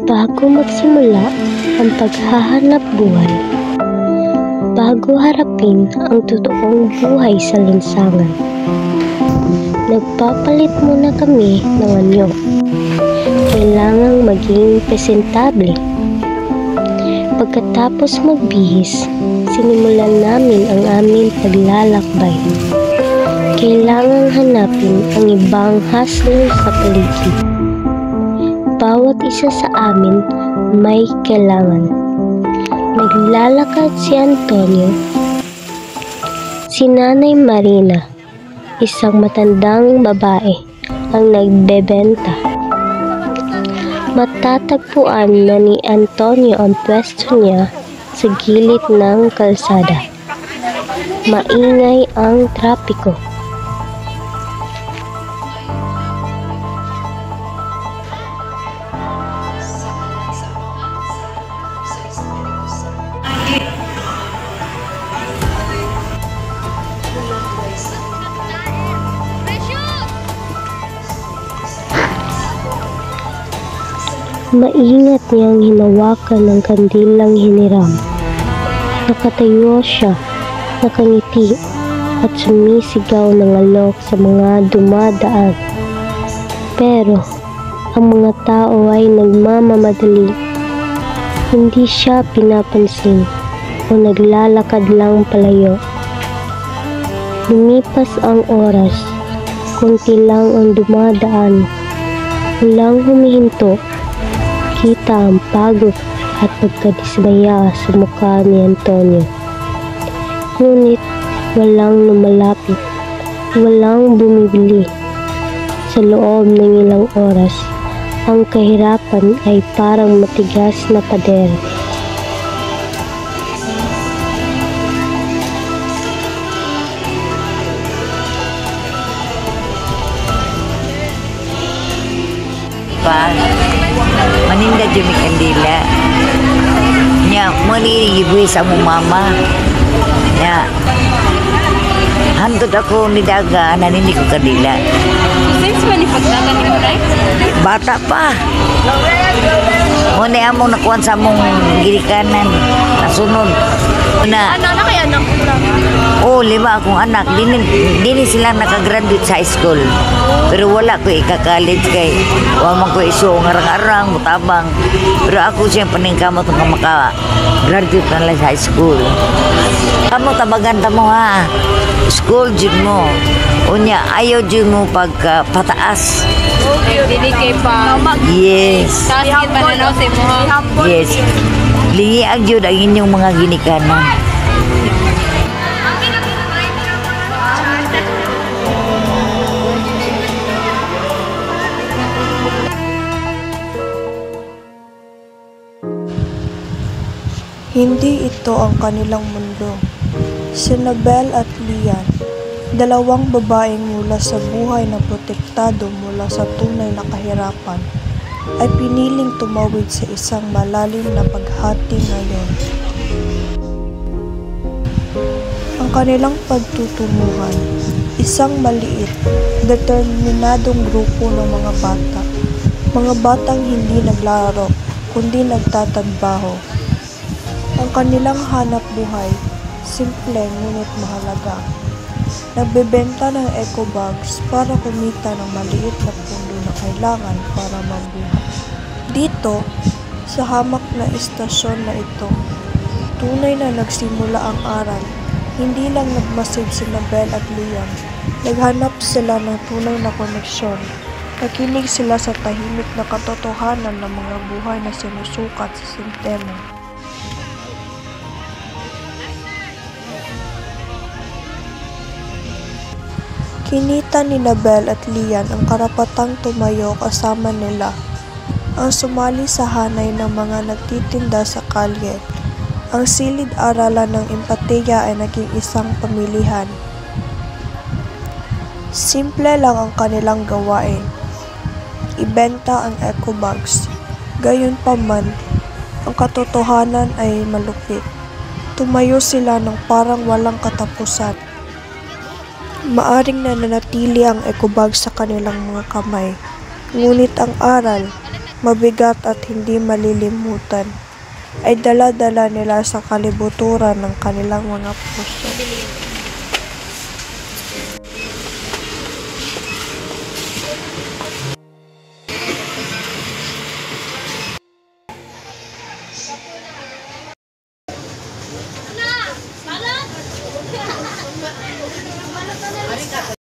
Bago magsimula ang paghahanap buhay, bago harapin ang totoong buhay sa lansangan, nagpapalit muna kami ng anyo. Kailangang maging presentable. Pagkatapos magbihis, sinimulan namin ang aming paglalakbay. Kailangang hanapin ang ibang hustler sa paligid. Bawat isa sa amin may kailangan. Naglalakad si Antonio, si Nanay Marina, isang matandang babae ang nagbebenta. Matatagpuan na ni Antonio ang pwesto niya sa gilid ng kalsada. Maingay ang trapiko. Maingat niyang hinawakan ng kandilang hiniram. Nakatayo siya, nakangiti, at sumisigaw ng alok sa mga dumadaan. Pero, ang mga tao ay nagmamamadali. Hindi siya pinapansin o naglalakad lang palayo. Lumipas ang oras, kunti lang ang dumadaan. Walang humihinto. Kita ang pagod at pagkadismaya sa mukha ni Antonio. Ngunit walang lumalapit, walang bumibili. Sa loob ng ilang oras, ang kahirapan ay parang matigas na pader. Maninda jumi kandila nya mani ibu sama mama nya hantud ako nidaga nanindi ko kandila since when ipagdagan ni Muray? Bata pa muna among nakuhan sa among girikanan nasunod na Ano kaya anak mo lang? oh 5 akong anak dini sila nakagraduate sa high school pero wala ko ika-college kay wala man ko iso ngarang-arang mutabang pero ako siya paningkamot ng maka-graduate na lang sa high school kamo tabagan ta mo ha school jud mo unya ayaw jud mo pagka pataas Dili kay pa yes Taskit pa na sa mo ha? yes lihiag jud ang inyong mga ginikanan. Hindi ito ang kanilang mundo. Si Nabel at Lian, dalawang babaeng mula sa buhay na protektado mula sa tunay na kahirapan, ay piniling tumawid sa isang malalim na paghati ngayon. Ang kanilang pagtutunguhan, isang maliit, determinadong grupo ng mga batang hindi naglalaro, kundi nagtatrabaho. Ang kanilang hanap buhay, simple ngunit mahalaga. Nagbebenta ng eco bags para kumita ng maliit na pundo na kailangan para mabuhay. Dito, sa hamak na istasyon na ito, tunay na nagsimula ang aral. Hindi lang nagmasid si Nabel at Lian, naghanap sila ng tunay na koneksyon. Nakinig sila sa tahimik na katotohanan ng mga buhay na sinusukat sa sistema. Kinita ni Nabel at Lian ang karapatang tumayo kasama nila, ang sumali sa hanay ng mga nagtitinda sa kalye. Ang silid-aralan ng empatiya ay naging isang pamilihan. Simple lang ang kanilang gawain. Ibenta ang eco bags. Gayunpaman, ang katotohanan ay malupit. Tumayo sila ng parang walang katapusan. Maaring nananatili ang eco bag sa kanilang mga kamay, ngunit ang aral, mabigat at hindi malilimutan, ay dala-dala nila sa kalibuturan ng kanilang mga puso.